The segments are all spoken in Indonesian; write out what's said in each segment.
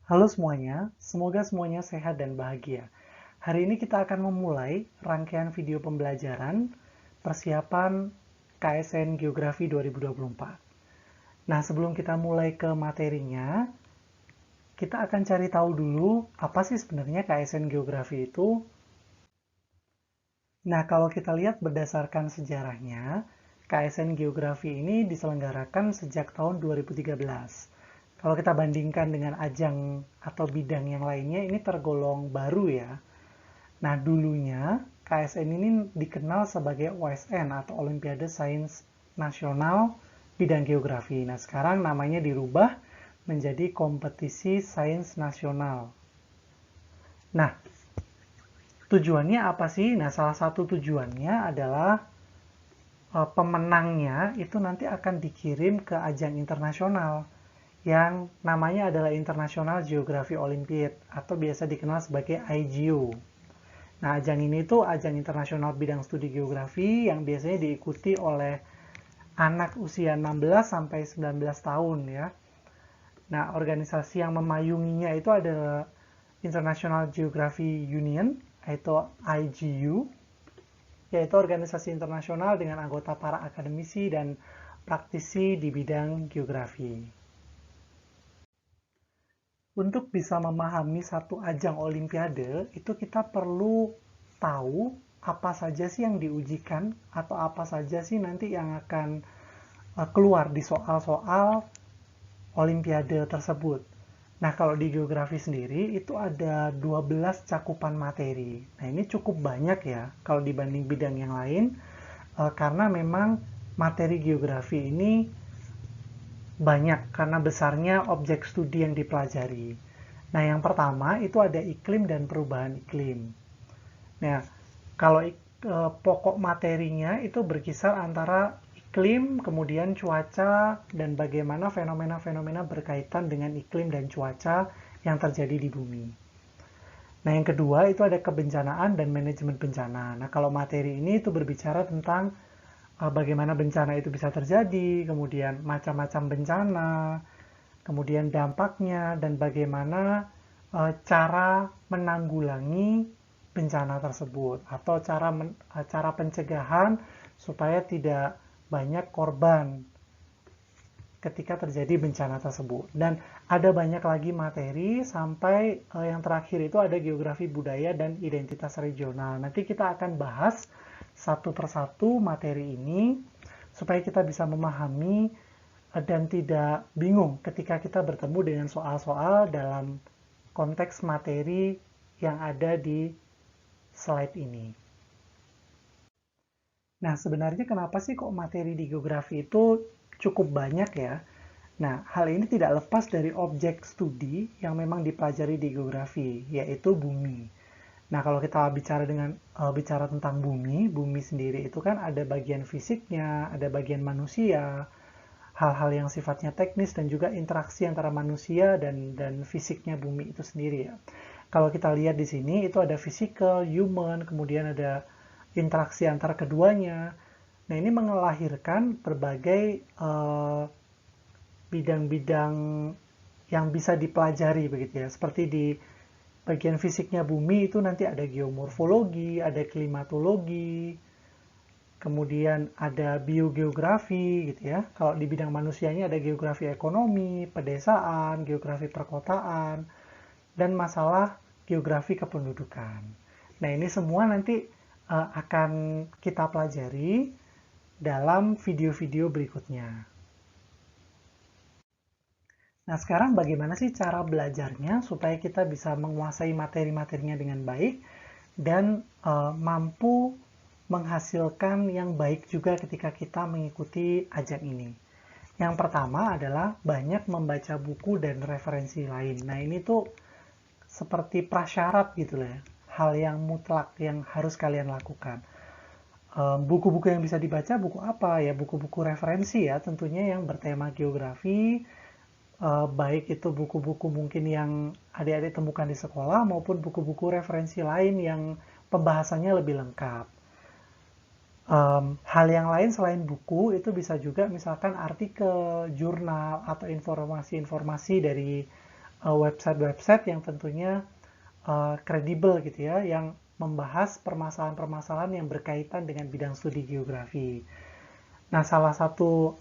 Halo semuanya, semoga semuanya sehat dan bahagia. Hari ini kita akan memulai rangkaian video pembelajaran persiapan KSN Geografi 2024. Nah, sebelum kita mulai ke materinya, kita akan cari tahu dulu apa sih sebenarnya KSN Geografi itu. Nah, kalau kita lihat berdasarkan sejarahnya, KSN Geografi ini diselenggarakan sejak tahun 2013. Kalau kita bandingkan dengan ajang atau bidang yang lainnya, ini tergolong baru ya. Nah, dulunya KSN ini dikenal sebagai OSN atau Olimpiade Sains Nasional Bidang Geografi. Nah, sekarang namanya dirubah menjadi Kompetisi Sains Nasional. Nah, tujuannya apa sih? Nah, salah satu tujuannya adalah pemenangnya itu nanti akan dikirim ke ajang internasional yang namanya adalah International Geography Olympiad atau biasa dikenal sebagai IGO. Nah, ajang ini tuh ajang internasional bidang studi geografi yang biasanya diikuti oleh anak usia 16 sampai 19 tahun ya. Nah, organisasi yang memayunginya itu adalah International Geography Union atau IGU, yaitu organisasi internasional dengan anggota para akademisi dan praktisi di bidang geografi. Untuk bisa memahami satu ajang olimpiade, itu kita perlu tahu apa saja sih yang diujikan atau apa saja sih nanti yang akan keluar di soal-soal olimpiade tersebut. Nah, kalau di geografi sendiri itu ada 12 cakupan materi. Nah, ini cukup banyak ya kalau dibanding bidang yang lain karena memang materi geografi ini banyak karena besarnya objek studi yang dipelajari. Nah, yang pertama itu ada iklim dan perubahan iklim. Nah, kalau pokok materinya itu berkisar antara iklim, kemudian cuaca, dan bagaimana fenomena-fenomena berkaitan dengan iklim dan cuaca yang terjadi di bumi. Nah, yang kedua itu ada kebencanaan dan manajemen bencana. Nah, kalau materi ini itu berbicara tentang bagaimana bencana itu bisa terjadi, kemudian macam-macam bencana, kemudian dampaknya, dan bagaimana cara menanggulangi bencana tersebut atau cara pencegahan supaya tidak banyak korban ketika terjadi bencana tersebut. Dan ada banyak lagi materi sampai yang terakhir itu ada geografi budaya dan identitas regional. Nanti kita akan bahas satu persatu materi ini supaya kita bisa memahami dan tidak bingung ketika kita bertemu dengan soal-soal dalam konteks materi yang ada di slide ini. Nah, sebenarnya kenapa sih kok materi di geografi itu cukup banyak ya? Nah, hal ini tidak lepas dari objek studi yang memang dipelajari di geografi, yaitu bumi. Nah, kalau kita bicara tentang bumi, bumi sendiri itu kan ada bagian fisiknya, ada bagian manusia, hal-hal yang sifatnya teknis dan juga interaksi antara manusia dan fisiknya bumi itu sendiri ya. Kalau kita lihat di sini itu ada physical, human, kemudian ada interaksi antara keduanya. Nah, ini mengelahirkan berbagai bidang-bidang yang bisa dipelajari begitu ya. Seperti di bagian fisiknya bumi itu nanti ada geomorfologi, ada klimatologi, kemudian ada biogeografi gitu ya. Kalau di bidang manusianya ada geografi ekonomi, pedesaan, geografi perkotaan, dan masalah geografi kependudukan. Nah, ini semua nanti akan kita pelajari dalam video-video berikutnya. Nah, sekarang bagaimana sih cara belajarnya supaya kita bisa menguasai materi-materinya dengan baik dan mampu menghasilkan yang baik juga ketika kita mengikuti ajang ini. Yang pertama adalah banyak membaca buku dan referensi lain. Nah, ini tuh seperti prasyarat gitu lah ya. Hal yang mutlak yang harus kalian lakukan. Buku-buku yang bisa dibaca buku apa ya? Buku-buku referensi ya, tentunya yang bertema geografi, baik itu buku-buku mungkin yang adik-adik temukan di sekolah maupun buku-buku referensi lain yang pembahasannya lebih lengkap. Hal yang lain selain buku itu bisa juga misalkan artikel, jurnal, atau informasi-informasi dari website-website yang tentunya kredibel gitu ya, yang membahas permasalahan-permasalahan yang berkaitan dengan bidang studi geografi. Nah, salah satu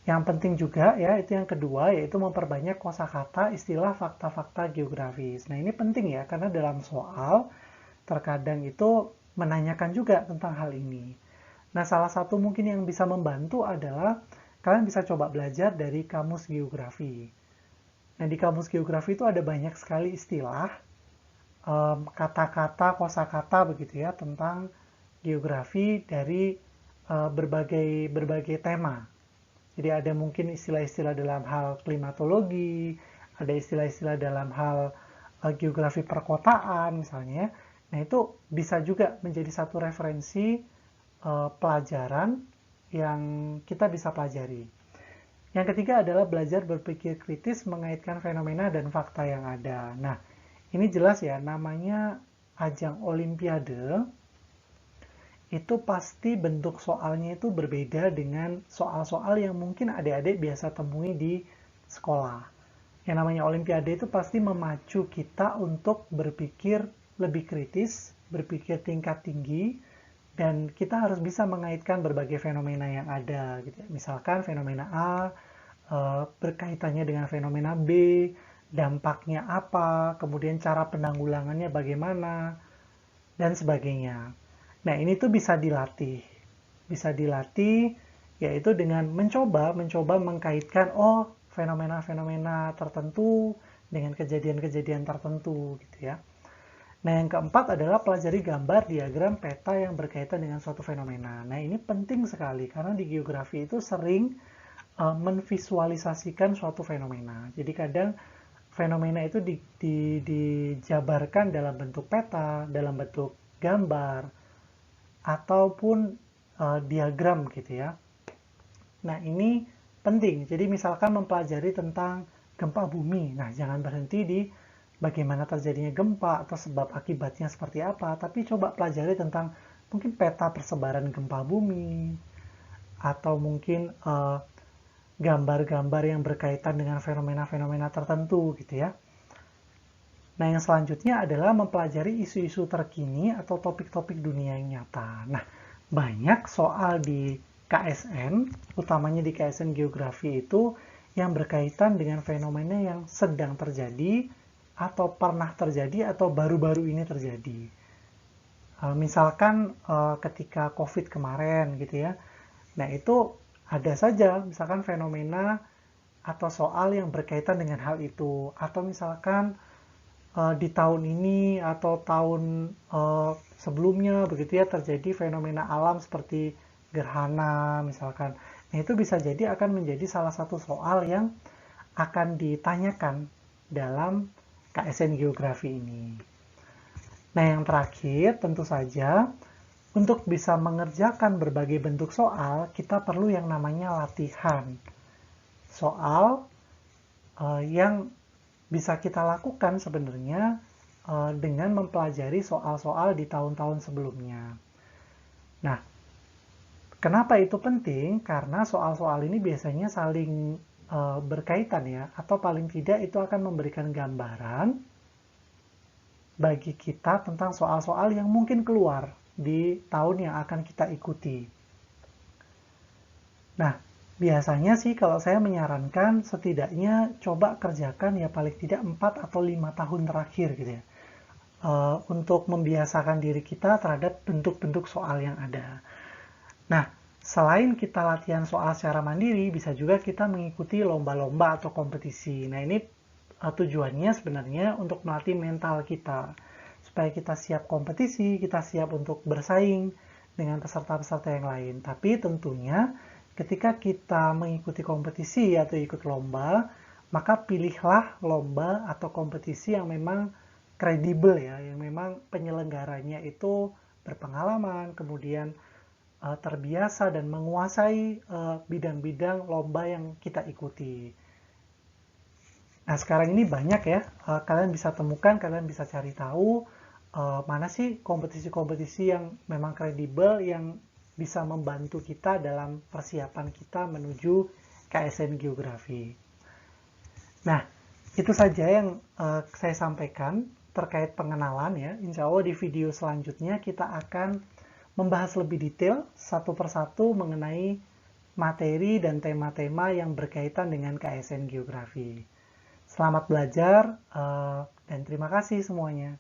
yang penting juga ya, itu yang kedua, yaitu memperbanyak kosakata istilah fakta-fakta geografis. Nah, ini penting ya, karena dalam soal terkadang itu menanyakan juga tentang hal ini. Nah, salah satu mungkin yang bisa membantu adalah kalian bisa coba belajar dari kamus geografi. Nah, di kamus geografi itu ada banyak sekali istilah, kata-kata, kosakata begitu ya, tentang geografi dari berbagai tema. Jadi ada mungkin istilah-istilah dalam hal klimatologi, ada istilah-istilah dalam hal geografi perkotaan misalnya. Nah, itu bisa juga menjadi satu referensi pelajaran yang kita bisa pelajari. Yang ketiga adalah belajar berpikir kritis mengaitkan fenomena dan fakta yang ada. Nah, ini jelas ya, namanya ajang olimpiade, itu pasti bentuk soalnya itu berbeda dengan soal-soal yang mungkin adik-adik biasa temui di sekolah. Yang namanya olimpiade itu pasti memacu kita untuk berpikir lebih kritis, berpikir tingkat tinggi, dan kita harus bisa mengaitkan berbagai fenomena yang ada. Gitu. Misalkan fenomena A berkaitannya dengan fenomena B, dampaknya apa, kemudian cara penanggulangannya bagaimana, dan sebagainya. Nah, ini tuh bisa dilatih. Bisa dilatih yaitu dengan mencoba mengkaitkan fenomena-fenomena tertentu dengan kejadian-kejadian tertentu gitu ya. Nah, yang keempat adalah pelajari gambar diagram peta yang berkaitan dengan suatu fenomena. Nah, ini penting sekali karena di geografi itu sering menvisualisasikan suatu fenomena. Jadi kadang fenomena itu dijabarkan dalam bentuk peta, dalam bentuk gambar, ataupun diagram gitu ya. Nah, ini penting. Jadi misalkan mempelajari tentang gempa bumi. Nah, jangan berhenti di bagaimana terjadinya gempa atau sebab akibatnya seperti apa, tapi coba pelajari tentang mungkin peta persebaran gempa bumi, atau mungkin gambar-gambar yang berkaitan dengan fenomena-fenomena tertentu gitu ya. Nah, yang selanjutnya adalah mempelajari isu-isu terkini atau topik-topik dunia yang nyata. Nah, banyak soal di KSN, utamanya di KSN Geografi itu, yang berkaitan dengan fenomena yang sedang terjadi, atau pernah terjadi, atau baru-baru ini terjadi. Misalkan ketika COVID kemarin gitu ya, nah itu ada saja misalkan fenomena atau soal yang berkaitan dengan hal itu. Atau misalkan di tahun ini atau tahun sebelumnya begitu ya terjadi fenomena alam seperti gerhana misalkan. Nah, itu bisa jadi akan menjadi salah satu soal yang akan ditanyakan dalam KSN Geografi ini. Nah, yang terakhir tentu saja untuk bisa mengerjakan berbagai bentuk soal, kita perlu yang namanya latihan. Soal yang bisa kita lakukan sebenarnya dengan mempelajari soal-soal di tahun-tahun sebelumnya. Nah, kenapa itu penting? Karena soal-soal ini biasanya saling berkaitan ya, atau paling tidak itu akan memberikan gambaran bagi kita tentang soal-soal yang mungkin keluar di tahun yang akan kita ikuti. Nah, biasanya sih kalau saya menyarankan setidaknya coba kerjakan ya paling tidak 4 atau 5 tahun terakhir gitu ya. Untuk membiasakan diri kita terhadap bentuk-bentuk soal yang ada. Nah, selain kita latihan soal secara mandiri, bisa juga kita mengikuti lomba-lomba atau kompetisi. Nah, ini tujuannya sebenarnya untuk melatih mental kita. Supaya kita siap kompetisi, kita siap untuk bersaing dengan peserta-peserta yang lain. Tapi tentunya ketika kita mengikuti kompetisi atau ikut lomba, maka pilihlah lomba atau kompetisi yang memang kredibel ya, yang memang penyelenggaranya itu berpengalaman, kemudian terbiasa dan menguasai bidang-bidang lomba yang kita ikuti. Nah, sekarang ini banyak ya, kalian bisa temukan, kalian bisa cari tahu mana sih kompetisi-kompetisi yang memang kredibel, yang bisa membantu kita dalam persiapan kita menuju KSN Geografi. Nah, Itu saja yang saya sampaikan terkait pengenalan ya. Insya Allah di video selanjutnya kita akan membahas lebih detail satu persatu mengenai materi dan tema-tema yang berkaitan dengan KSN Geografi. Selamat belajar dan terima kasih semuanya.